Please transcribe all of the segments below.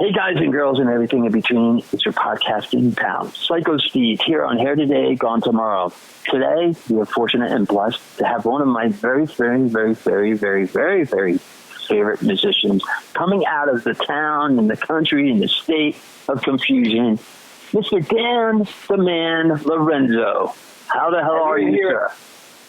Hey guys and girls and everything in between, it's your podcasting pal, Psycho Steve, here on Here Today, Gone Tomorrow. Today, we are fortunate and blessed to have one of my very favorite musicians coming out of the town and the country and the state of confusion, Mr. Dan, the man, Lorenzo. How the hell are you, sir?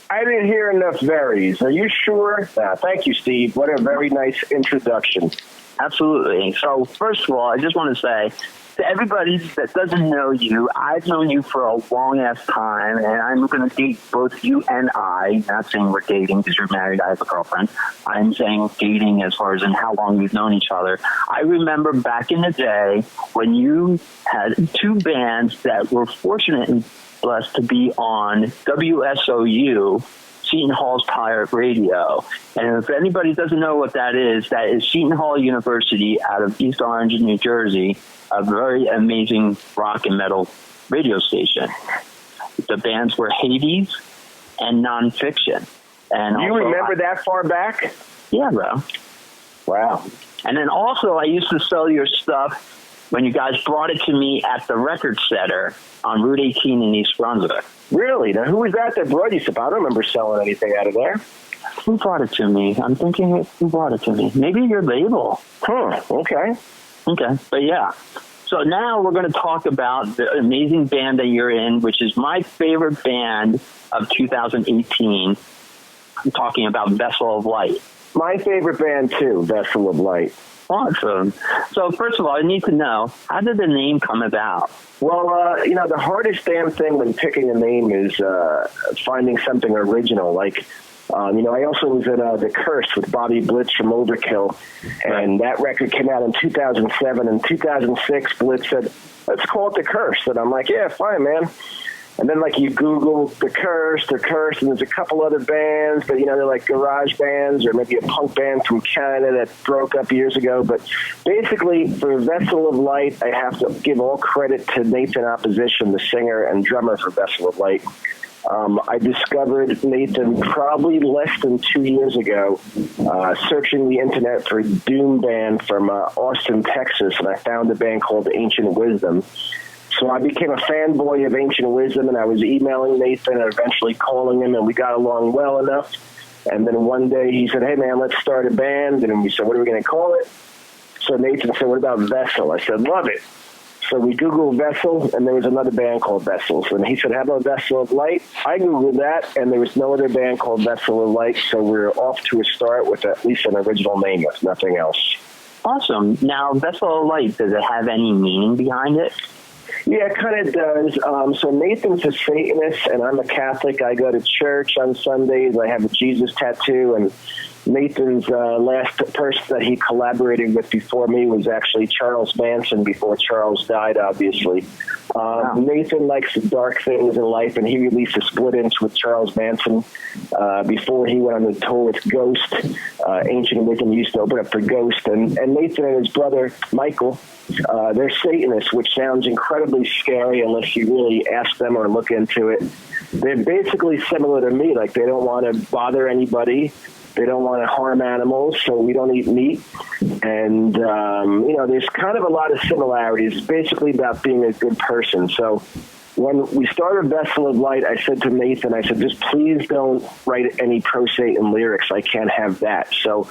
I didn't hear enough varies. Are you sure? Thank you, Steve. What a very nice introduction. Absolutely. So, first of all, I just want to say to everybody that doesn't know you, I've known you for a long-ass time, and I'm going to date both you and I. Not saying we're dating because you're married, I have a girlfriend. I'm saying dating as far as in how long we've known each other. I remember back in the day when you had two bands that were fortunate and blessed to be on WSOU, Seton Hall's Pirate Radio. And if anybody doesn't know what that is Seton Hall University out of East Orange, New Jersey, a very amazing rock and metal radio station. The bands were Hobbies and Nonfiction. And you remember that far back? Yeah, bro. Wow. And then also I used to sell your stuff when you guys brought it to me at the Record Center on Route 18 in East Brunswick. Really? Now, who was that brought you stuff? I don't remember selling anything out of there. Who brought it to me? I'm thinking who brought it to me. Maybe your label. Okay. Okay, but yeah. So now we're going to talk about the amazing band that you're in, which is my favorite band of 2018. I'm talking about Vessel of Light. My favorite band, too, Vessel of Light. Awesome. So first of all, I need to know, how did the name come about? Well, the hardest damn thing when picking a name is finding something original. Like, I also was in The Curse with Bobby Blitz from Overkill, and that record came out in 2007. In 2006, Blitz said, let's call it The Curse. And I'm like, yeah, fine, man. And then, you Google The Curse, and there's a couple other bands, but, they're like garage bands or maybe a punk band from Canada that broke up years ago. But basically, for Vessel of Light, I have to give all credit to Nathan Opposition, the singer and drummer for Vessel of Light. I discovered Nathan probably less than 2 years ago, searching the internet for a doom band from Austin, Texas, and I found a band called Ancient Wisdom. So I became a fanboy of Ancient Wisdom, and I was emailing Nathan and eventually calling him, and we got along well enough. And then one day he said, hey, man, let's start a band. And we said, what are we going to call it? So Nathan said, what about Vessel? I said, love it. So we Googled Vessel, and there was another band called Vessels. And he said, how about Vessel of Light? I Googled that, and there was no other band called Vessel of Light, so we're off to a start with at least an original name, if nothing else. Awesome. Now, Vessel of Light, does it have any meaning behind it? Yeah, it kind of does. So Nathan's a Satanist, and I'm a Catholic. I go to church on Sundays. I have a Jesus tattoo, and Nathan's last person that he collaborated with before me was actually Charles Manson, before Charles died, obviously. Wow. Nathan likes the dark things in life, and he released a split inch with Charles Manson before he went on the tour with Ghost. Ancient Wisdom used to open up for Ghost, and Nathan and his brother, Michael, they're Satanists, which sounds incredibly scary unless you really ask them or look into it. They're basically similar to me. Like, they don't want to bother anybody. They don't want to harm animals, so we don't eat meat. And, there's kind of a lot of similarities. It's basically about being a good person. So when we started Vessel of Light, I said to Nathan, just please don't write any pro-Satan lyrics. I can't have that. So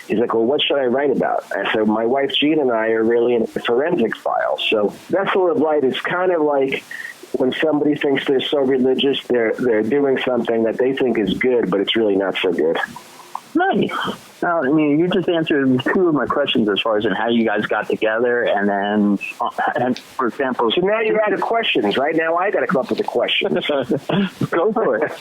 he's like, well, what should I write about? I said, my wife, Jean, and I are really in forensic files. So Vessel of Light is kind of like when somebody thinks they're so religious, they're doing something that they think is good, but it's really not so good. Nice. Now, you just answered two of my questions as far as in how you guys got together, and then, for example... So now you're out of questions. Right now I got to come up with the questions. Go for it.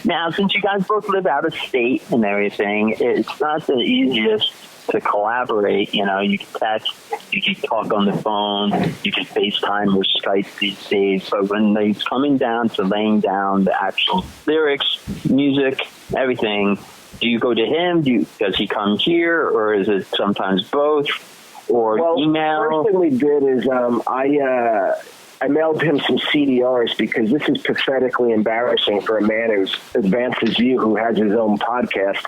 Now, since you guys both live out of state and everything, it's not the easiest to collaborate. You can text, you can talk on the phone, you can FaceTime or Skype these days, but when it's coming down to laying down the actual lyrics, music, everything, do you go to him? Does he come here, or is it sometimes both, or email? The first thing we did is I mailed him some CDRs because this is pathetically embarrassing for a man who's advanced as you, who has his own podcast.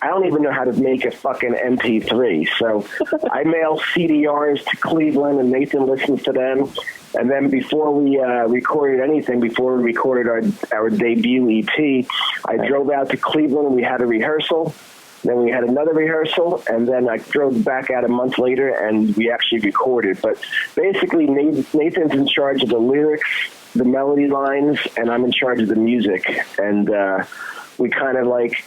I don't even know how to make a fucking MP3. So I mail CDRs to Cleveland, and Nathan listens to them. And then before we recorded anything, before we recorded our debut EP, I drove out to Cleveland and we had a rehearsal. Then we had another rehearsal, and then I drove back out a month later, and we actually recorded. But basically, Nathan's in charge of the lyrics, the melody lines, and I'm in charge of the music. And we kind of like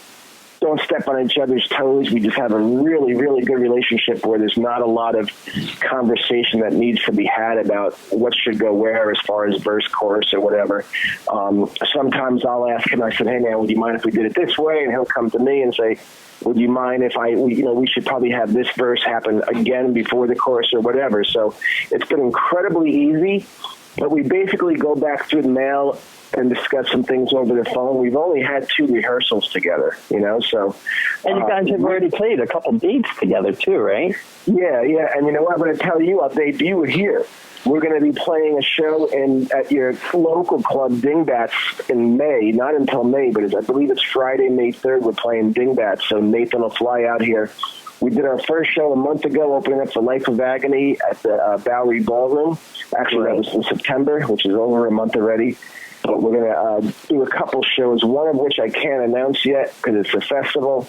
don't step on each other's toes. We just have a really, really good relationship where there's not a lot of conversation that needs to be had about what should go where as far as verse, chorus, or whatever. Sometimes I'll ask him, I said, hey, man, would you mind if we did it this way? And he'll come to me and say, would you mind if we should probably have this verse happen again before the chorus or whatever. So it's been incredibly easy, but we basically go back through the mail and discuss some things over the phone. We've only had 2 rehearsals together, so. And you guys have already played a couple dates together too, right? Yeah. And you know what? I'm going to tell you, I'll debut it here. We're going to be playing a show at your local club, Dingbats, in May. Not until May, but I believe it's Friday, May 3rd. We're playing Dingbats, so Nathan will fly out here. We did our first show a month ago, opening up for Life of Agony at the Bowery Ballroom. Actually, that was in September, which is over a month already. But we're going to do a couple shows, one of which I can't announce yet because it's a festival.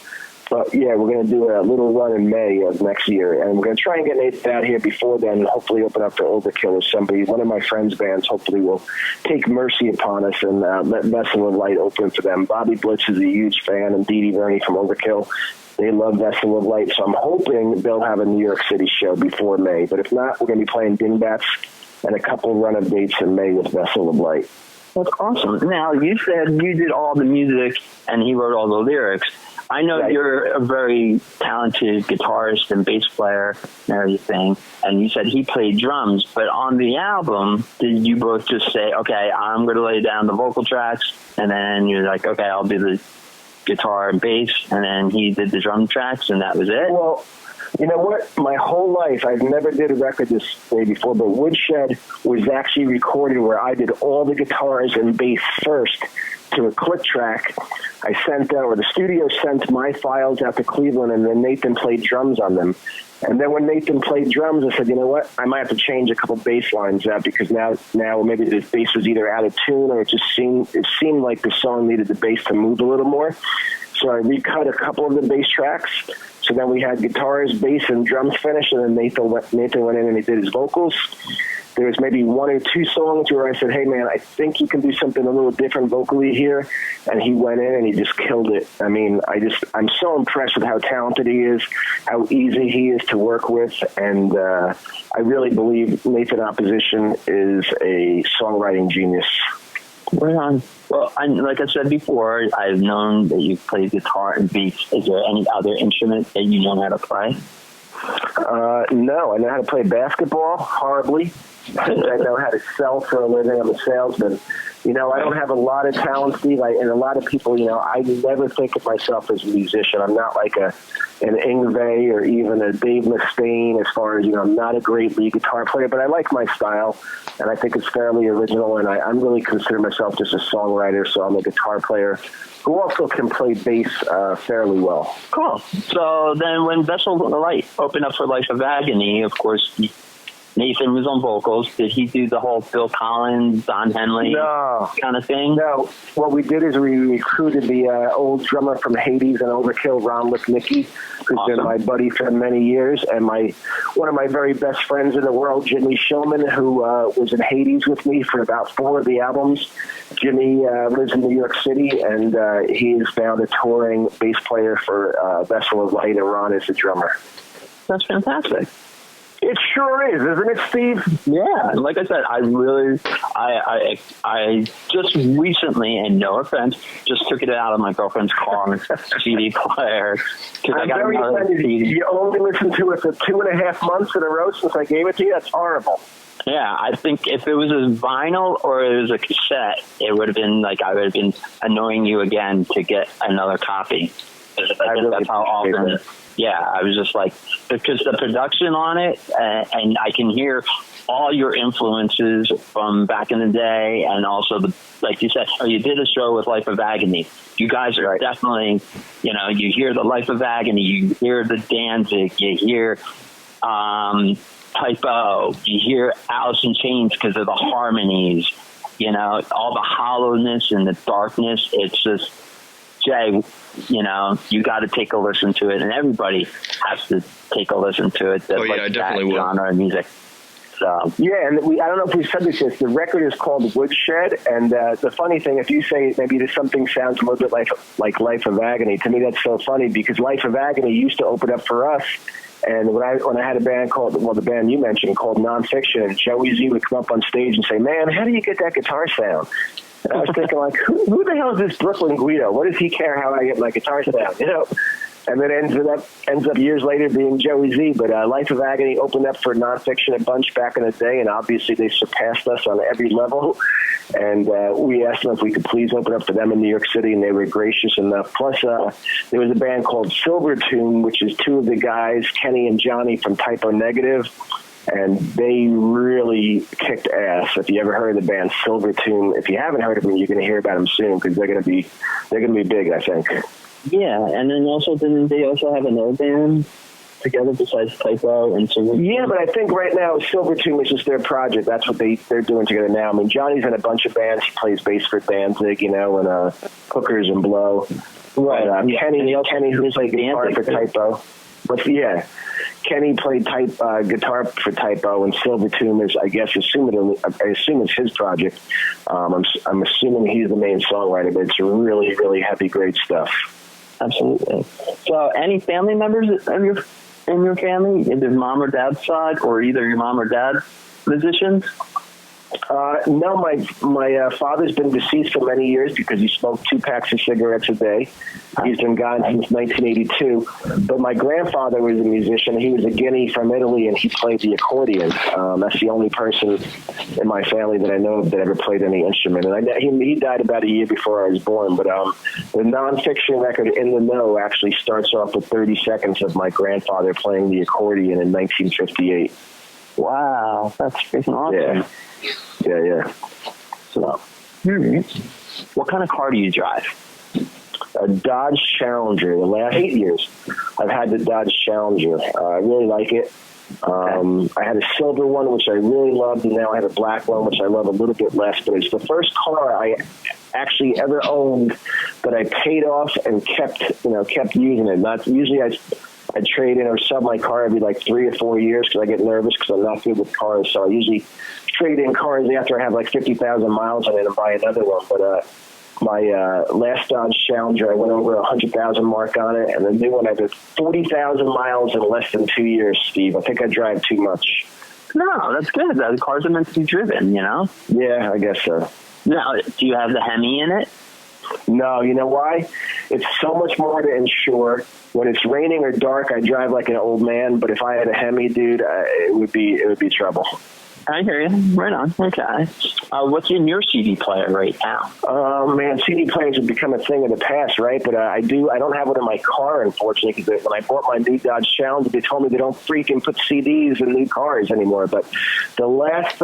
But, yeah, we're going to do a little run in May of next year. And we're going to try and get Nathan out here before then and hopefully open up to Overkill or somebody. One of my friends' bands hopefully will take mercy upon us and let Vessel of Light open for them. Bobby Blitz is a huge fan, and Dee Dee Verney from Overkill. They love Vessel of Light, so I'm hoping they'll have a New York City show before May. But if not, we're going to be playing Dingbats and a couple run of dates in May with Vessel of Light. That's awesome. Now, you said you did all the music and he wrote all the lyrics. I know you're a very talented guitarist and bass player and everything, and you said he played drums, but on the album, did you both just say, okay, I'm going to lay down the vocal tracks, and then you're like, okay, I'll do the guitar and bass, and then he did the drum tracks, and that was it? Well, you know what? My whole life, I've never did a record this way before, but Woodshed was actually recorded where I did all the guitars and bass first to a click track. I sent out, or the studio sent my files out to Cleveland, and then Nathan played drums on them. And then when Nathan played drums, I said, you know what? I might have to change a couple bass lines out because now maybe the bass was either out of tune or it seemed like the song needed the bass to move a little more. So I recut a couple of the bass tracks. So then we had guitars, bass, and drums finished, and then Nathan went in and he did his vocals. There was maybe 1 or 2 songs where I said, hey, man, I think you can do something a little different vocally here. And he went in and he just killed it. I mean, I'm so impressed with how talented he is, how easy he is to work with. And I really believe Nathan Opposition is a songwriting genius. Right on. Well, like I said before, I've known that you play guitar and bass. Is there any other instrument that you know how to play? No, I know how to play basketball horribly. I know how to sell for a living. I'm a salesman. I don't have a lot of talent, Steve. And a lot of people, I never think of myself as a musician. I'm not like an Yngwie or even a Dave Mustaine as far as, I'm not a great lead guitar player, but I like my style, and I think it's fairly original, and I'm really consider myself just a songwriter, so I'm a guitar player who also can play bass fairly well. Cool. So then when Vessel of Light opened up for Life of Agony, of course, Nathan was on vocals. Did he do the whole Phil Collins, Don Henley kind of thing? No. What we did is we recruited the old drummer from Hades and Overkill, Ron Lipnicki, who's been my buddy for many years, and one of my very best friends in the world, Jimmy Shulman, who was in Hades with me for about 4 of the albums. Jimmy lives in New York City, and he is now the touring bass player for Vessel of Light, and Ron is the drummer. That's fantastic. It sure is, isn't it, Steve? Yeah, and like I said, I just recently, and no offense, just took it out of my girlfriend's car CD player. I'm very offended. You only listened to it for 2.5 months in a row since I gave it to you? That's horrible. Yeah, I think if it was a vinyl or it was a cassette, it would have been like I would have been annoying you again to get another copy. I think that's how often yeah, I was just like, because the production on it, and I can hear all your influences from back in the day, and also like you said, you did a show with Life of Agony. You guys are definitely, you hear the Life of Agony, you hear the Danzig, you hear Typo, you hear Alice in Chains because of the harmonies, all the hollowness and the darkness. It's just, Jay, you got to take a listen to it, and everybody has to take a listen to it. I definitely will. Genre of music. So. Yeah, and I don't know if we said this. The record is called Woodshed, and the funny thing, if you say maybe something sounds a little bit like Life of Agony, to me that's so funny because Life of Agony used to open up for us. And when I had a band called, the band you mentioned called Nonfiction, and Joey Z would come up on stage and say, "Man, how do you get that guitar sound?" And I was thinking, like, who the hell is this Brooklyn Guido? What does he care how I get my guitar sound? And then ends up years later being Joey Z. But Life of Agony opened up for Nonfiction a bunch back in the day, and obviously they surpassed us on every level. And we asked them if we could please open up for them in New York City, and they were gracious enough. Plus, there was a band called Silvertune, which is two of the guys, Kenny and Johnny from Typo Negative, and they really kicked ass. If you ever heard of the band Silvertune, if you haven't heard of them, you're going to hear about them soon because they're going to be big, I think. Yeah, and then didn't they also have another band together besides Typo and Silvertune? Yeah, but I think right now Silvertune is just their project. That's what they're doing together now. I mean, Johnny's in a bunch of bands. He plays bass for Danzig, and Hookers and Blow. Right. Kenny who played guitar for Typo. Kenny played guitar for Typo, and Silvertune is, I assume it's his project. I'm assuming he's the main songwriter, but it's really, really heavy, great stuff. Absolutely. So, any family members in your family, either mom or dad's side, or either your mom or dad musicians? No, my father's been deceased for many years because he smoked 2 packs of cigarettes a day. He's been gone since 1982. But my grandfather was a musician. He was a Guinea from Italy, and he played the accordion. That's the only person in my family that I know of that ever played any instrument. And he died about a year before I was born. But the Nonfiction record, In the Know, actually starts off with 30 seconds of my grandfather playing the accordion in 1958. Wow, that's freaking awesome. Yeah. So, what kind of car do you drive? A Dodge Challenger. The last 8 years, I've had the Dodge Challenger. I really like it. I had a silver one, which I really loved, and now I have a black one, which I love a little bit less. But it's the first car I actually ever owned that I paid off and kept using it. Not usually I trade in or sell my car every like 3 or 4 years because I get nervous because I'm not good with cars. So I usually trade in cars after I have like 50,000 miles on it and buy another one. But my last Dodge Challenger, I went over 100,000 mark on it, and the new one I did 40,000 miles in less than 2 years. Steve, I think I drive too much. No, that's good. The cars are meant to be driven, Yeah, I guess so. Now, do you have the Hemi in it? No, you know why? It's so much more to insure. When it's raining or dark, I drive like an old man. But if I had a Hemi, dude, it would be trouble. I hear you. Right on. Okay. What's in your CD player right now? Oh man, CD players have become a thing of the past, right? But I don't have one in my car, unfortunately, because when I bought my new Dodge Challenger, they told me they don't freaking put CDs in new cars anymore. But the last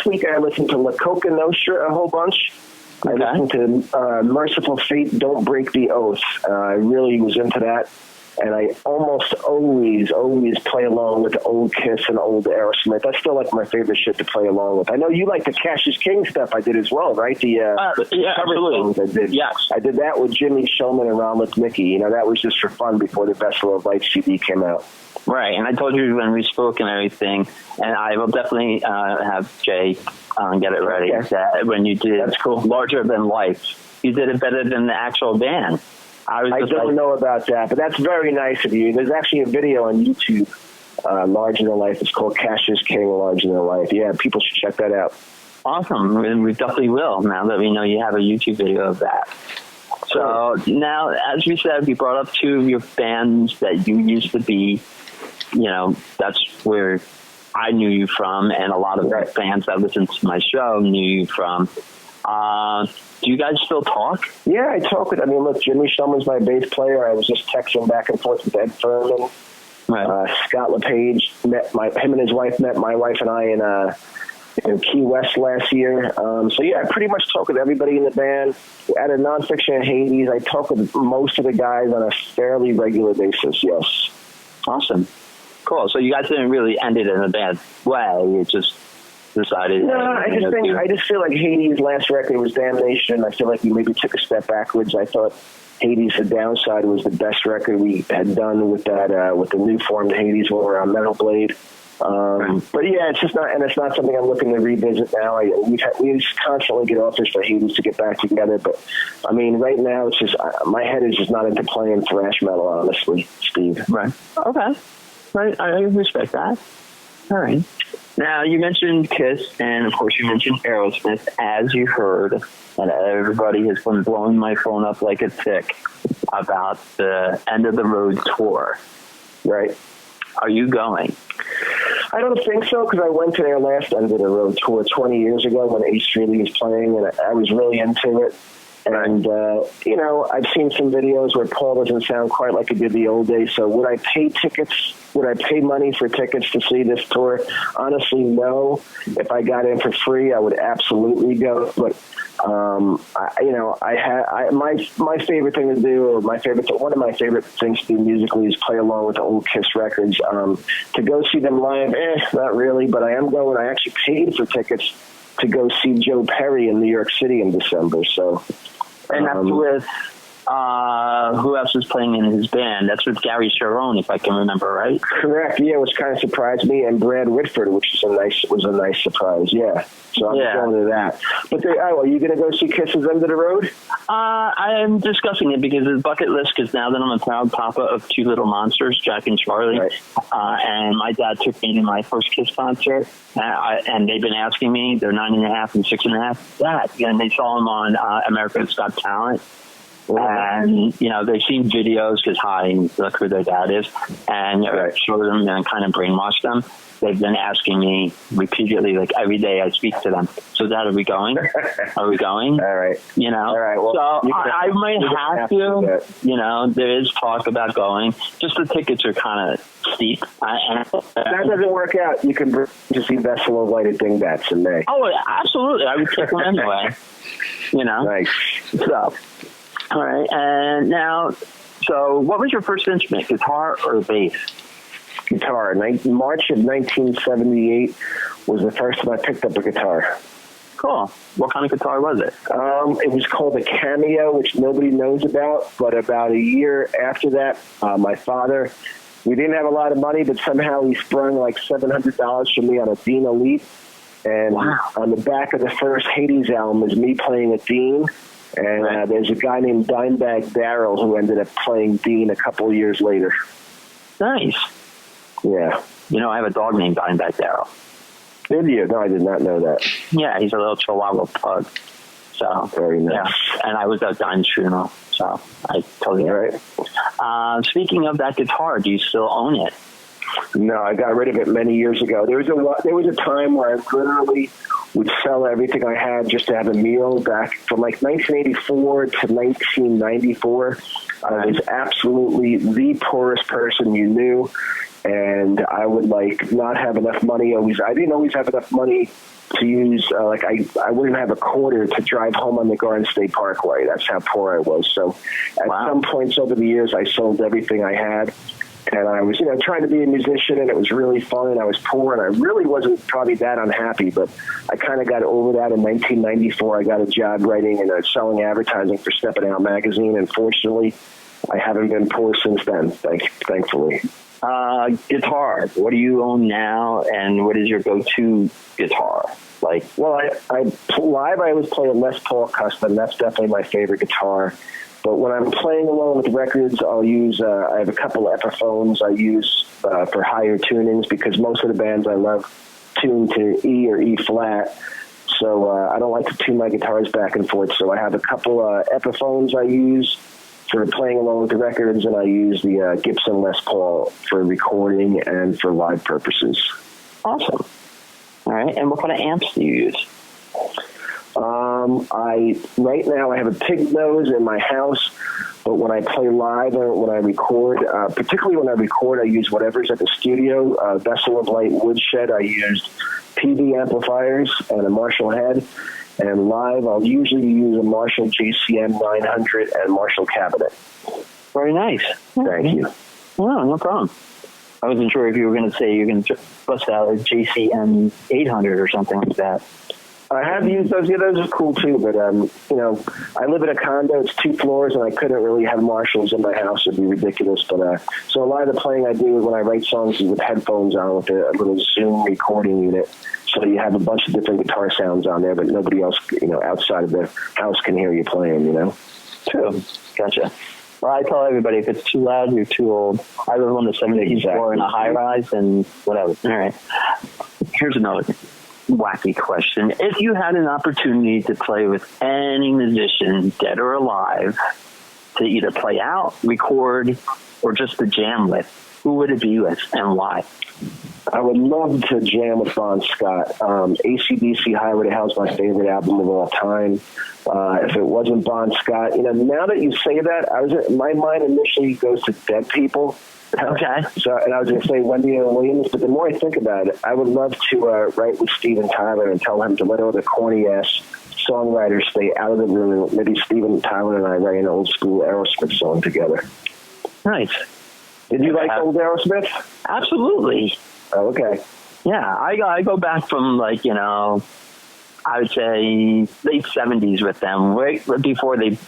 week I listened to La Coca Nostra a whole bunch. Okay. I listened to Merciful Fate, Don't Break the Oath. I really was into that. And I almost always play along with old Kiss and old Aerosmith. That's still like my favorite shit to play along with. I know you like the Cash is King stuff I did as well, right? Yeah, cover songs I did. Yes. I did that with Jimmy Shulman and Ron Lipnicki. That was just for fun before the Festival of Lights CD came out. Right, and I told you when we spoke and everything, and I will definitely have Jay get it ready. Okay. That when you did That's cool. Larger Than Life, you did it better than the actual band. I don't know about that, but that's very nice of you. There's actually a video on YouTube, Larger Than Life. It's called Cash is King, Larger Than Life. Yeah, people should check that out. Awesome, and we definitely will now that we know you have a YouTube video of that. So now, as we said, we brought up 2 of your bands that you used to be, that's where I knew you from, and a lot of bands that listened to my show knew you from. Do you guys still talk? Yeah, I talk with. I mean, look, Jimmy Shuman's my bass player. I was just texting back and forth with Ed Furman. Right. Scott LePage him and his wife met my wife and I in Key West last year. So yeah, I pretty much talk with everybody in the band. At a Nonfiction and Hades, I talk with most of the guys on a fairly regular basis. Yes. Awesome. Cool. So you guys didn't really end it in a bad way. You just decided. No, I just feel like Hades' last record was Damnation. I feel like we maybe took a step backwards. I thought Hades: The Downside was the best record we had done with that with the new formed Hades when we were on Metal Blade. But yeah, it's just not, and it's not something I'm looking to revisit now. We just constantly get offers for Hades to get back together, but I mean, right now it's just my head is just not into playing thrash metal, honestly, Steve. Right. Okay. Right. I respect that. All right. Now you mentioned Kiss, and of course you mentioned Aerosmith, as you heard, and everybody has been blowing my phone up like a tick about the End of the Road tour. Right. Are you going? I don't think so, because I went to their last End of the Road tour 20 years ago when Ace Frehley was playing, and I was really into it. And, you know, I've seen some videos where Paul doesn't sound quite like he did the old days. So would I pay tickets? Would I pay money for tickets to see this tour? Honestly, no. If I got in for free, I would absolutely go. But, my favorite thing to do, or one of my favorite things to do musically is play along with the old Kiss records. To go see them live, not really, but I am going. I actually paid for tickets to go see Joe Perry in New York City in December. So, and that's with who else is playing in his band? That's with Gary Sharon, if I can remember right. Correct. Yeah, which kind of surprised me, and Brad Whitford, which was a nice surprise. Yeah. So I'm going to that. But are you going to go see Kiss's End of the Road? I am discussing it because it's bucket list. Because now that I'm a proud papa of two little monsters, Jack and Charlie, right. And my dad took me to my first Kiss concert, and they've been asking me. They're 9.5 and 6.5. Dad, and they saw him on America's Got Talent. And, you know, they've seen videos because, look who their dad is, and showed them and kind of brainwashed them. They've been asking me repeatedly, like every day I speak to them. So, Dad, are we going? Are we going? All right. You know? All right. Well, so I might have to. You know, there is talk about going. Just the tickets are kind of steep. If that doesn't work out, you can bring to see Vessel of Lighted Dingbats in May. Oh, absolutely. I would take them anyway. You know? Nice. So, all right. And now, so what was your first instrument, guitar or bass? Guitar. March of 1978 was the first time I picked up a guitar. Cool. What kind of guitar was it? It was called a Cameo, which nobody knows about. But about a year after that, my father, we didn't have a lot of money, but somehow he sprung like $700 from me on a Dean Elite. And on the back of the first Hades album is me playing a Dean. And there's a guy named Dimebag Darrell who ended up playing Dean a couple of years later. Nice. Yeah. You know, I have a dog named Dimebag Darrell. Did you? No, I did not know that. Yeah, he's a little Chihuahua pug. So very nice. Yeah. And I was at Dine's funeral, so I totally right. Speaking of that guitar, do you still own it? No, I got rid of it many years ago. There was a time where I literally would sell everything I had just to have a meal. Back from like 1984 to 1994. I was absolutely the poorest person you knew, and I would like not have enough money. I didn't always have enough money to use. I wouldn't have a quarter to drive home on the Garden State Parkway. That's how poor I was. So at some points over the years, I sold everything I had. And I was, trying to be a musician, and it was really fun, and I was poor, and I really wasn't probably that unhappy, but I kind of got over that in 1994. I got a job writing and selling advertising for Steppin' Out magazine, and fortunately, I haven't been poor since then, thankfully. Guitar, what do you own now, and what is your go-to guitar? Well, I live, I always play a Les Paul Custom. That's definitely my favorite guitar. But when I'm playing along with records, I'll use, I have a couple of Epiphones I use for higher tunings because most of the bands I love tune to E or E flat. So I don't like to tune my guitars back and forth. So I have a couple of Epiphones I use for playing along with the records, and I use the Gibson Les Paul for recording and for live purposes. Awesome. All right. And what kind of amps do you use? Right now I have a pig nose in my house, but when I play live or when I record, particularly when I record, I use whatever's at the studio. Vessel of Light Woodshed, I used PV amplifiers and a Marshall head. And live, I'll usually use a Marshall JCM 900 and Marshall cabinet. Very nice. Thank you. Well, no problem. I wasn't sure if you were going to say you're going to bust out a JCM 800 or something like that. I have used those. Yeah, those are cool too. But I live in a condo. It's 2 floors, and I couldn't really have Marshalls in my house. It'd be ridiculous. But so a lot of the playing I do when I write songs is with headphones on, with a little Zoom recording unit. So you have a bunch of different guitar sounds on there, but nobody else, outside of the house can hear you playing. True. Gotcha. Well, I tell everybody, if it's too loud, you're too old. I live on the 70th floor in a high-rise and whatever. All right. Here's another wacky question. If you had an opportunity to play with any musician, dead or alive, to either play out, record, or just to jam with, who would it be with and why? I would love to jam with Bon Scott. AC/DC Highway to Hell is my favorite album of all time. If it wasn't Bon Scott, now that you say that, my mind initially goes to dead people. Okay. And I was going to say Wendy and Williams, but the more I think about it, I would love to write with Steven Tyler and tell him to let all the corny-ass songwriters stay out of the room. Maybe Steven Tyler and I write an old-school Aerosmith song together. Nice. Did you like old Aerosmith? Absolutely. Oh, okay. Yeah, I go back from I would say late 70s with them, right before they,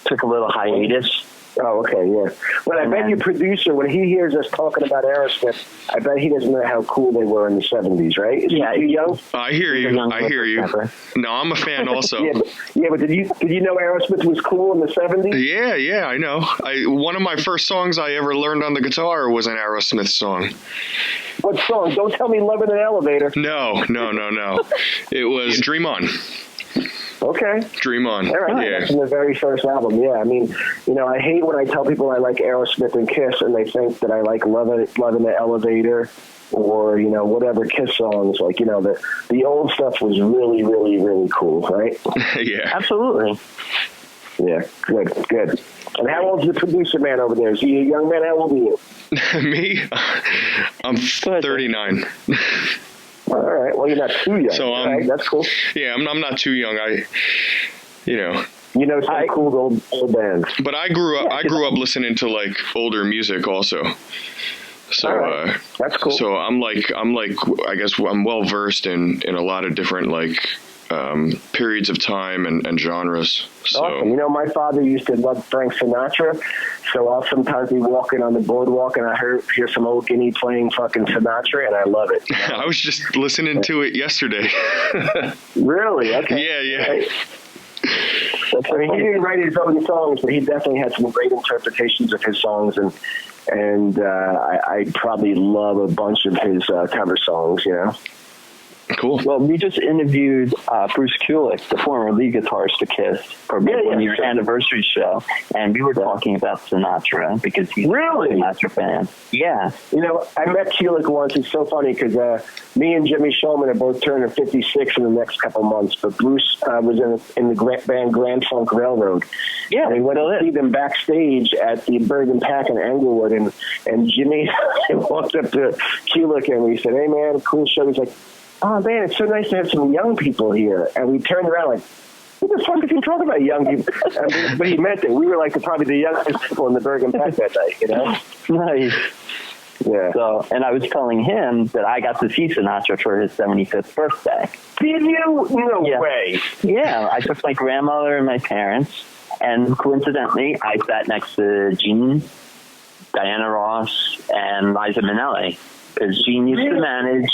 took a little hiatus. Oh, okay, yeah. Well, I bet your producer, when he hears us talking about Aerosmith, I bet he doesn't know how cool they were in the 70s, right? Is he too young? I hear you. No, I'm a fan also. but did you know Aerosmith was cool in the 70s? Yeah, I know. One of my first songs I ever learned on the guitar was an Aerosmith song. What song? Don't tell me Love in an Elevator. No. It was Dream On. Okay. Dream On. All right. Yeah. That's from the very first album. Yeah. I mean, I hate when I tell people I like Aerosmith and Kiss and they think that I like Love in the Elevator or, whatever Kiss songs. Like, the old stuff was really, really, really cool, right? Yeah. Absolutely. Yeah. Good. And how old's the producer man over there? Is he a young man? How old are you? Me? I'm 39. All right. Well, you're not too young. So right? That's cool. Yeah, I'm not too young. Some cool old bands. But I grew up listening to older music also. So right. That's cool. So I'm I guess I'm well versed in a lot of different periods of time and genres. So. Awesome. My father used to love Frank Sinatra, so I'll sometimes be walking on the boardwalk and I hear some old guinea playing fucking Sinatra, and I love it. I was just listening to it yesterday. Really? Okay. Yeah. Right. I mean, he didn't write his own songs, but he definitely had some great interpretations of his songs, and I probably love a bunch of his cover songs, Cool. Well, we just interviewed Bruce Kulick, the former lead guitarist to Kiss, for your anniversary show, and we were talking about Sinatra because he's really a Sinatra fan. Yeah. I met Kulick once. It's so funny because me and Jimmy Shulman are both turning 56 in the next couple months, but Bruce was in the band Grand Funk Railroad. Yeah. And we went to see them backstage at the Bergen Pack in Englewood, and Jimmy walked up to Kulick and we said, "Hey, man, cool show." He's like, "Oh, man, it's so nice to have some young people here." And we turned around like, what the fuck is he talking about, young people? But he meant it. We were probably the youngest people in the Bergen Pack that night, Nice. Yeah. So, and I was telling him that I got to see Sinatra for his 75th birthday. Did you? No way. Yeah, I took my grandmother and my parents, and coincidentally, I sat next to Gene, Diana Ross, and Liza Minnelli, because Gene used to manage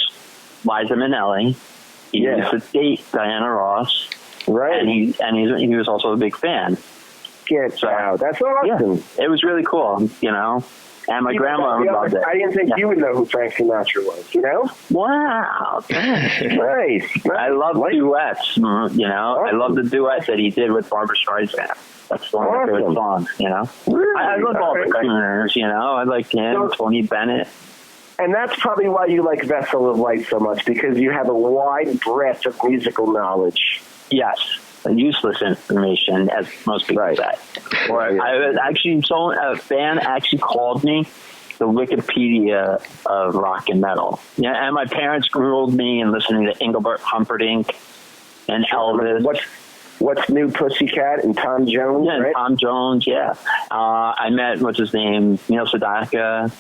Liza Minnelli. He used to date Diana Ross, right? And he was also a big fan. Wow, that's awesome. Yeah, it was really cool, And my grandma loved it. I didn't think you would know who Frank Sinatra was, Wow. Nice. I love duets, Awesome. I love the duet that he did with Barbra Streisand. That's one of my favorite songs, Really? I love all the crooners, I like him, Tony Bennett. And that's probably why you like Vessel of Light so much, because you have a wide breadth of musical knowledge. Yes, useless information, as most people say. Or I was actually, a fan actually called me the Wikipedia of rock and metal. Yeah, and my parents groomed me in listening to Engelbert Humperdinck and Elvis. What's New Pussycat and Tom Jones, right? Tom Jones, yeah. I met, what's his name, Neil Sedaka.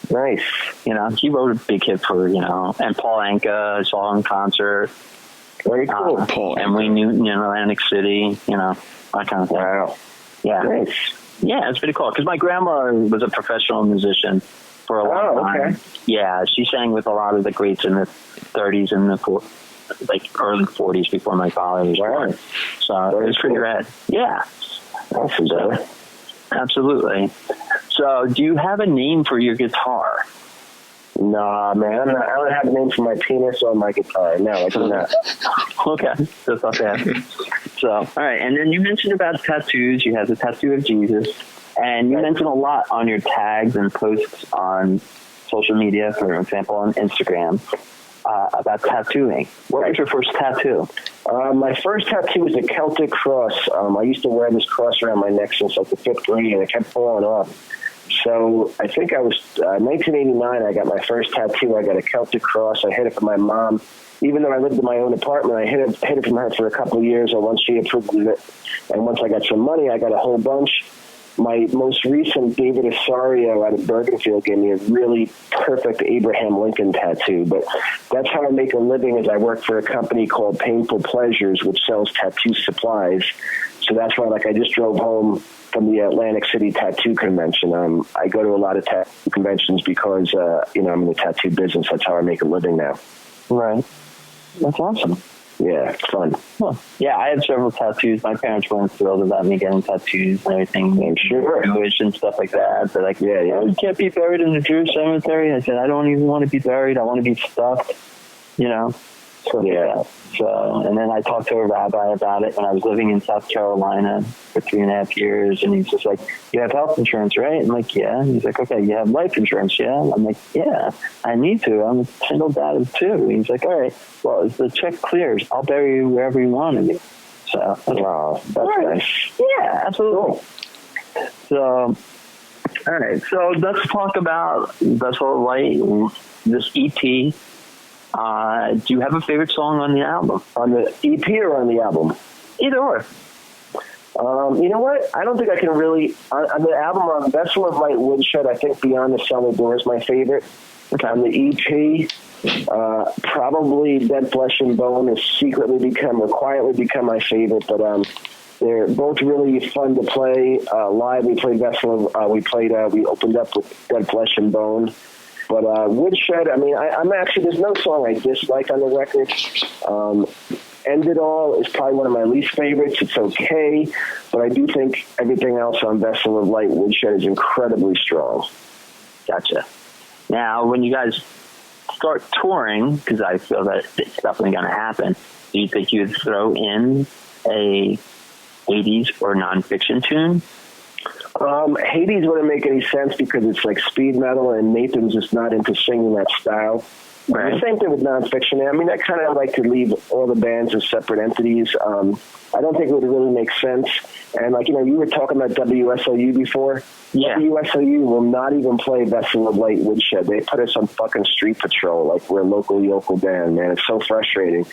Nice. You know, he wrote a big hit for, you know, and Paul Anka, I saw him in concert. Very cool. And Wayne Newton in Atlantic City, you know, that kind of thing. Wow. Yeah. Nice. Yeah, it's pretty cool. Because my grandma was a professional musician for a long time. Okay. Yeah, she sang with a lot of the greats in the 30s and the early 40s before my father was born. So it was pretty rad. Yeah. Awesome. Absolutely. So do you have a name for your guitar? Nah, man. I don't have a name for my penis or my guitar. No, I do not. Okay. That's not bad. So, all right. And then you mentioned about tattoos. You have the tattoo of Jesus. And you mentioned a lot on your tags and posts on social media, for example, on Instagram, about tattooing. What was your first tattoo? My first tattoo was a Celtic cross. I used to wear this cross around my neck since like the 5th grade, and it kept falling off. So I think I was 1989. I got my first tattoo. I got a Celtic cross. I hid it from my mom. Even though I lived in my own apartment, I hid it from her for a couple of years. And once she approved of it, and once I got some money, I got a whole bunch. My most recent, David Osario out of Bergenfield, gave me a really perfect Abraham Lincoln tattoo. But that's how I make a living. Is I work for a company called Painful Pleasures, which sells tattoo supplies. So that's why, like, I just drove home from the Atlantic City Tattoo Convention. I go to a lot of tattoo conventions because, you know, I'm in the tattoo business. That's how I make a living now. Right. That's awesome. Yeah, it's fun. Huh. Yeah, I had several tattoos. My parents weren't thrilled about me getting tattoos and everything. I'm sure. Jewish and stuff like that. They're like, yeah, you can't be buried in the Jewish cemetery. I said, I don't even want to be buried. I want to be stuffed, you know. So, and then I talked to a rabbi about it when I was living in South Carolina for 3.5 years, and he's just like, you have health insurance, right? I'm like, yeah. And he's like, okay, you have life insurance, yeah? I'm like, yeah, I need to. I'm a single dad of 2. And he's like, all right, well, if the check clears, I'll bury you wherever you want me. So, wow, that's nice. Yeah, absolutely. Cool. So, all right, so let's talk about Vessel of Light, this EP. Do you have a favorite song on the album? On the EP or on the album? Either or. You know what? I don't think I can really... On the album, on Vessel of Light Woodshed, I think Beyond the Cellar Door is my favorite. Okay. On the EP, probably Dead Flesh and Bone has quietly become my favorite, but they're both really fun to play. Live, we played we opened up with Dead Flesh and Bone. But Woodshed, I mean, I'm actually, there's no song I dislike on the record. End It All is probably one of my least favorites. It's okay, but I do think everything else on Vessel of Light Woodshed is incredibly strong. Gotcha. Now, when you guys start touring, because I feel that it's definitely going to happen, do you think you'd throw in a 80s or nonfiction tune? Hades wouldn't make any sense because it's like speed metal, and Nathan's just not into singing that style. Right. The same thing with nonfiction. I mean, I kind of like to leave all the bands as separate entities. I don't think it would really make sense. And like, you know, you were talking about WSOU before. Yeah. WSOU will not even play Vessel of Light Woodshed. They put us on fucking street patrol like we're a local yokel band, man. It's so frustrating.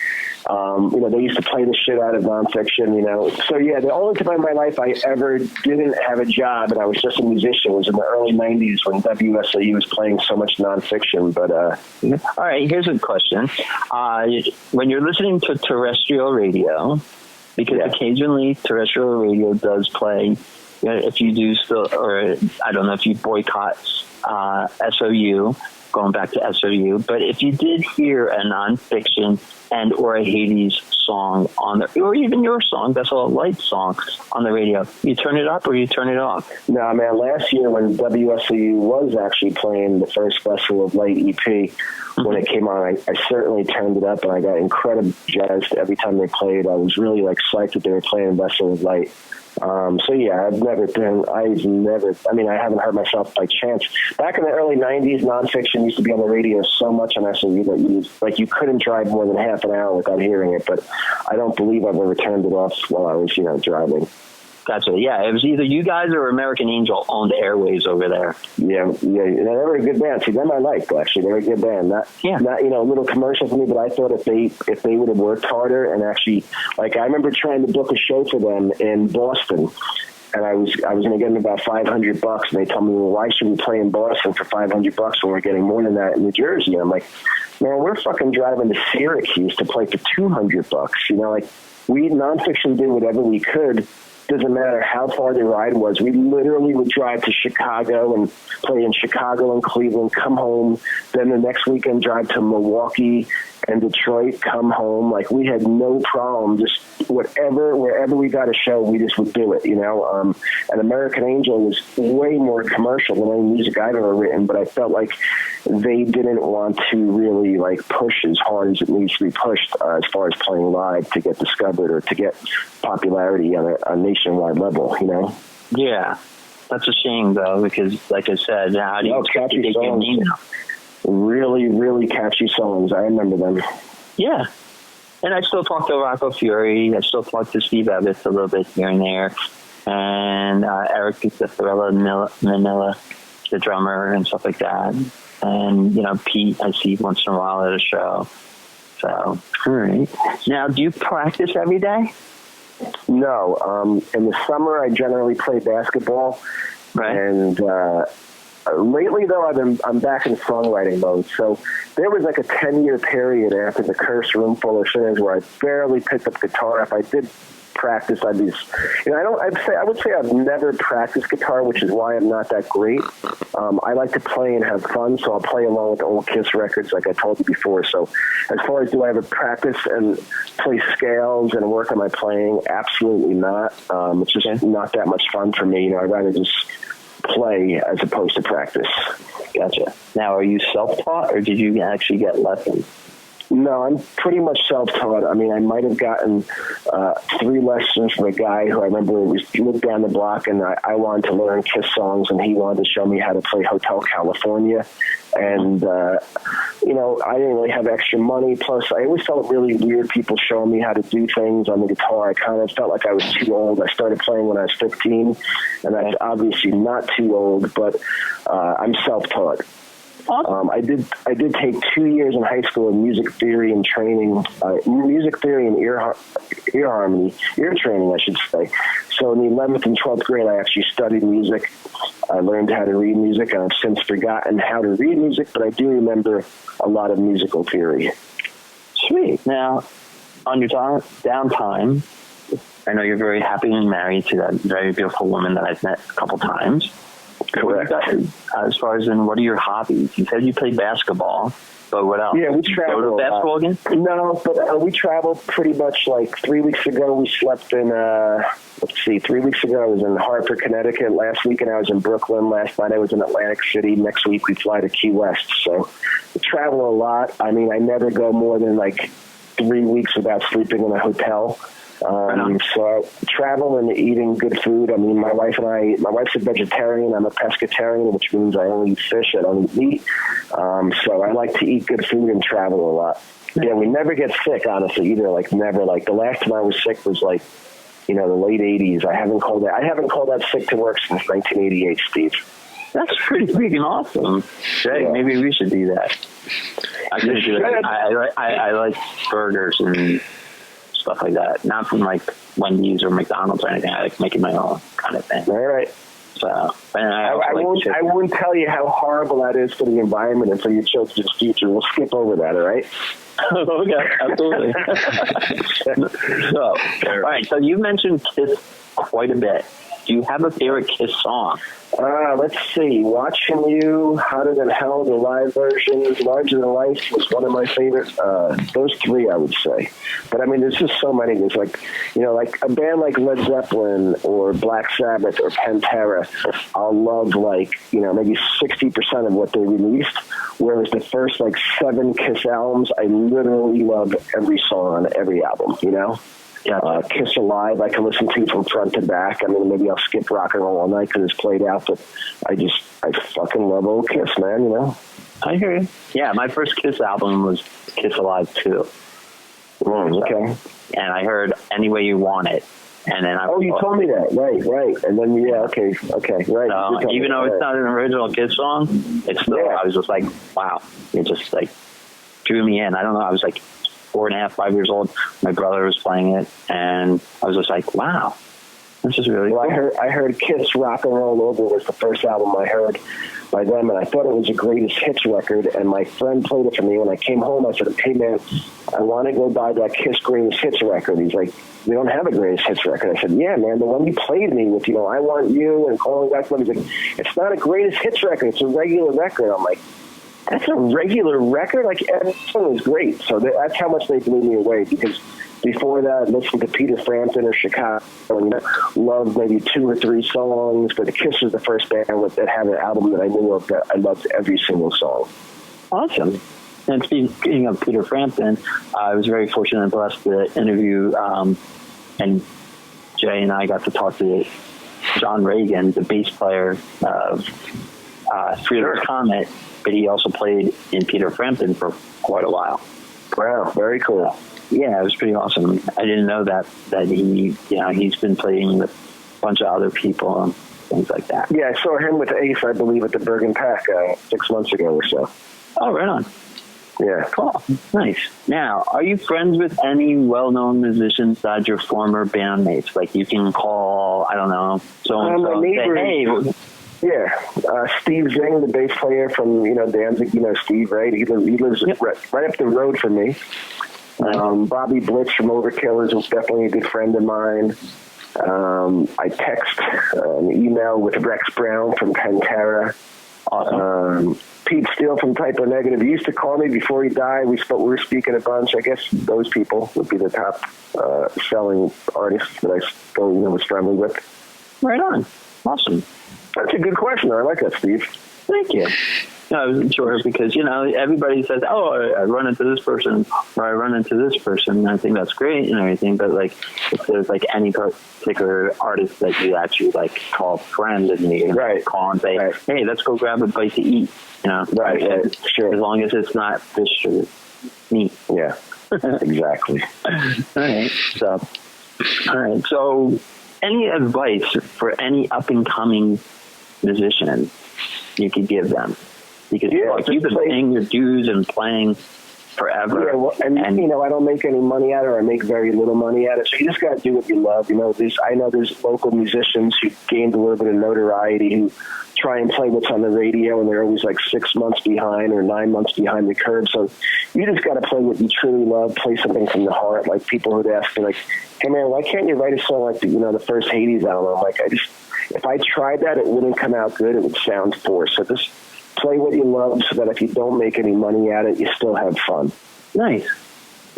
You know, they used to play the shit out of nonfiction, you know. So, yeah, the only time in my life I ever didn't have a job and I was just a musician was in the early 90s when WSOU was playing so much nonfiction. But all right, here's a question. When you're listening to terrestrial radio, because occasionally terrestrial radio does play, if you do still, or I don't know if you boycott SOU, going back to SOU, but if you did hear a nonfiction and or a Hades song on the, or even your song, Vessel of Light song on the radio, you turn it up or you turn it off? No, man, last year when WSOU was actually playing the first Vessel of Light EP, when it came on, I certainly turned it up, and I got incredibly jazzed every time they played. I was really like psyched that they were playing Vessel of Light. So yeah, I mean, I haven't heard myself by chance. Back in the early 90s, nonfiction used to be on the radio so much on SOE that you couldn't drive more than half an hour without hearing it, but I don't believe I've ever turned it off while I was, driving. Gotcha. Yeah, it was either you guys or American Angel owned the airwaves over there. Yeah. They were a good band. See, them I liked, actually. They were a good band. Not a little commercial for me, but I thought if they would have worked harder and actually, like, I remember trying to book a show for them in Boston, and I was going to get them about $500, and they told me, well, why should we play in Boston for $500 when we're getting more than that in New Jersey? And I'm like, man, we're fucking driving to Syracuse to play for $200. Like, we nonfiction did whatever we could. Doesn't matter how far the ride was. We literally would drive to Chicago and play in Chicago and Cleveland, come home. Then the next weekend drive to Milwaukee and Detroit, come home. Like, we had no problem. Just wherever we got a show, we just would do it, And American Angel was way more commercial than any music I've ever written, but I felt like they didn't want to really, like, push as hard as it needs to be pushed as far as playing live to get discovered or to get popularity on a nationwide level, Yeah. That's a shame, though, because, like I said, how do you catchy songs. Really, really catchy songs. I remember them. Yeah. And I still talk to Rocco Fury. I still talk to Steve Evans a little bit here and there. And Eric Pizzarella, Minnelli, the drummer, and stuff like that. And, Pete, I see once in a while at a show. So, all right. Now, do you practice every day? No. In the summer, I generally play basketball. Right. And lately, though, I'm back in songwriting mode. So there was like a 10-year period after the Curse Room Full of Sinners where I barely picked up guitar. If I did practice, I'd be, I would say I've never practiced guitar, which is why I'm not that great. I like to play and have fun, so I'll play along with the old Kiss records, like I told you before. So as far as do I ever practice and play scales and work on my playing, absolutely not. It's just not that much fun for me. I'd rather just play as opposed to practice. Gotcha. Now, are you self-taught, or did you actually get lessons? No, I'm pretty much self-taught. I mean, I might have gotten 3 lessons from a guy who I remember lived down the block, and I wanted to learn Kiss songs, and he wanted to show me how to play Hotel California. And, I didn't really have extra money. Plus, I always felt really weird people showing me how to do things on the guitar. I kind of felt like I was too old. I started playing when I was 15, and that's obviously not too old, but I'm self-taught. Awesome. I did take 2 years in high school of music theory and training, music theory and ear training, I should say. So in the 11th and 12th grade, I actually studied music. I learned how to read music, and I've since forgotten how to read music, but I do remember a lot of musical theory. Sweet. Now, on your downtime, I know you're very happy and married to that very beautiful woman that I've met a couple times. Correct. As far as what are your hobbies? You said you played basketball, but what else? Yeah, we travel. Go to basketball again? No, but we traveled pretty much. Like 3 weeks ago, we slept in. 3 weeks ago I was in Hartford, Connecticut. Last weekend I was in Brooklyn. Last night I was in Atlantic City. Next week we fly to Key West. So we travel a lot. I mean, I never go more than like 3 weeks without sleeping in a hotel. So travel and eating good food. I mean, my wife's a vegetarian. I'm a pescatarian, which means I only eat fish. I don't eat meat. So I like to eat good food and travel a lot. Yeah, we never get sick, honestly, either. Like never. Like the last time I was sick was like, the late 80s. I haven't called that sick to work since 1988, Steve. That's pretty freaking awesome. Jay, yeah. Maybe we should do that. I couldn't do it. I like burgers and stuff like that. Not from like Wendy's or McDonald's or anything. I like making my own kind of thing. All right. So, I won't tell you how horrible that is for the environment and for your children's future. We'll skip over that, all right? Okay, absolutely. So, all right, so you mentioned Kiss quite a bit. Do you have a favorite Kiss song? Let's see. Watching You, Hotter Than Hell, the live version, Larger Than Life was one of my favorites. Those 3, I would say. But, I mean, there's just so many. There's like, like a band like Led Zeppelin or Black Sabbath or Pantera, I'll love like, maybe 60% of what they released. Whereas the first like 7 Kiss albums, I literally love every song on every album, Yeah. Kiss Alive, I can listen to from front to back. I mean, maybe I'll skip rock and roll all night because it's played out, but I fucking love old Kiss, man, you know? I hear you. Yeah, my first Kiss album was Kiss Alive 2. Okay. And I heard Any Way You Want It. And then you told me that. Right. And then, okay, right. So, even though it's not an original Kiss song, it's still, I was just like, wow. It just, like, drew me in. I don't know, I was like 4.5, 5 years old. My brother was playing it, and I was just like, wow. This is really cool. I heard Kiss Rock and Roll Over was the first album I heard by them, and I thought it was a greatest hits record, and my friend played it for me. When I came home, I said, hey, man, I want to go buy that Kiss greatest hits record. He's like, we don't have a greatest hits record. I said, yeah, man, the one you played me with, you know, I Want You and Calling Back. He's like, it's not a greatest hits record. It's a regular record. I'm like, that's a regular record? Like, every song was great. So that's how much they blew me away, because before that, I listened to Peter Frampton or Chicago and loved maybe 2 or 3 songs, but the Kiss was the first band that had an album that I knew of that I loved every single song. Awesome. And speaking of Peter Frampton, I was very fortunate and blessed to interview, and Jay and I got to talk to John Reagan, the bass player of Three-Letter Comet, but he also played in Peter Frampton for quite a while. Wow, very cool. Yeah, it was pretty awesome. I didn't know that he, he's been playing with a bunch of other people and things like that. Yeah, I saw him with Ace, I believe, at the Bergen Pack 6 months ago or so. Oh, right on. Yeah. Cool. Nice. Now, are you friends with any well-known musicians besides your former bandmates? Like, you can call, I don't know, so-and-so and say, hey. Yeah. Steve Zing, the bass player from, Danzig, Steve, right? He lives right up the road from me. Bobby Blitz from Overkill is definitely a good friend of mine. I text an email with Rex Brown from Pantera. Awesome. Pete Steele from Type O Negative. He used to call me before he died. We were speaking a bunch. I guess those people would be the top selling artists that I still was friendly with. Right on. Awesome. That's a good question. I like that, Steve. Thank you. No, I wasn't sure because, everybody says, oh, I run into this person or I run into this person. And I think that's great and everything. But, like, if there's, like, any particular artist that you actually, like, call a friend and you call and say, hey, let's go grab a bite to eat. Right, sure. As long as it's not fish or meat. Yeah, exactly. All right. So any advice for any up-and-coming musician you could give them? Because you've been paying your dues and playing forever. Yeah, and I don't make any money at it, or I make very little money at it. So you just got to do what you love. I know there's local musicians who gained a little bit of notoriety who try and play what's on the radio, and they're always like 6 months behind or 9 months behind the curve. So you just got to play what you truly love, play something from the heart. Like people would ask me, like, hey man, why can't you write a song like the first Hades album? I'm like, if I tried that, it wouldn't come out good. It would sound forced. So just play what you love so that if you don't make any money at it, you still have fun. Nice.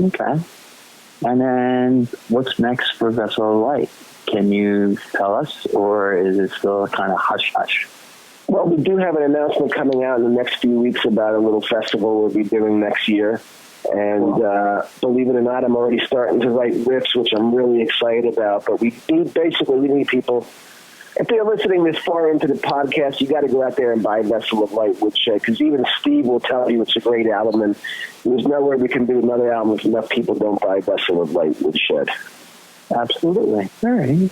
Okay. And then what's next for Vessel of Light? Can you tell us, or is it still kind of hush-hush? Well, we do have an announcement coming out in the next few weeks about a little festival we'll be doing next year. And believe it or not, I'm already starting to write riffs, which I'm really excited about. But we need people. If they're listening this far into the podcast, you got to go out there and buy Vessel of Light Woodshed, because even Steve will tell you it's a great album, and there's nowhere we can do another album if enough people don't buy Vessel of Light Woodshed. Absolutely. All right.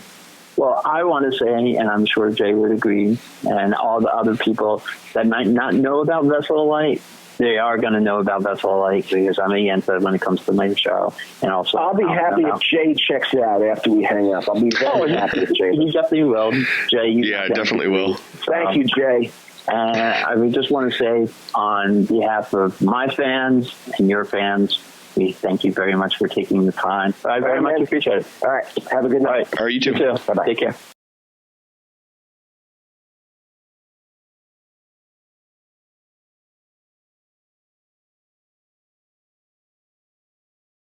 Well, I want to say, and I'm sure Jay would agree, and all the other people that might not know about Vessel of Light, they are going to know about Vessel of Light, because I'm against it when it comes to my show. And also, I'll be happy if Jay checks it out after we hang up. I'll be very happy if Jay. He definitely will, Jay. Yeah, definitely will. Thank you, Jay. I would just want to say, on behalf of my fans and your fans, we thank you very much for taking the time. I very much appreciate it. All right. Have a good night. All right, you too. Bye-bye. Take care.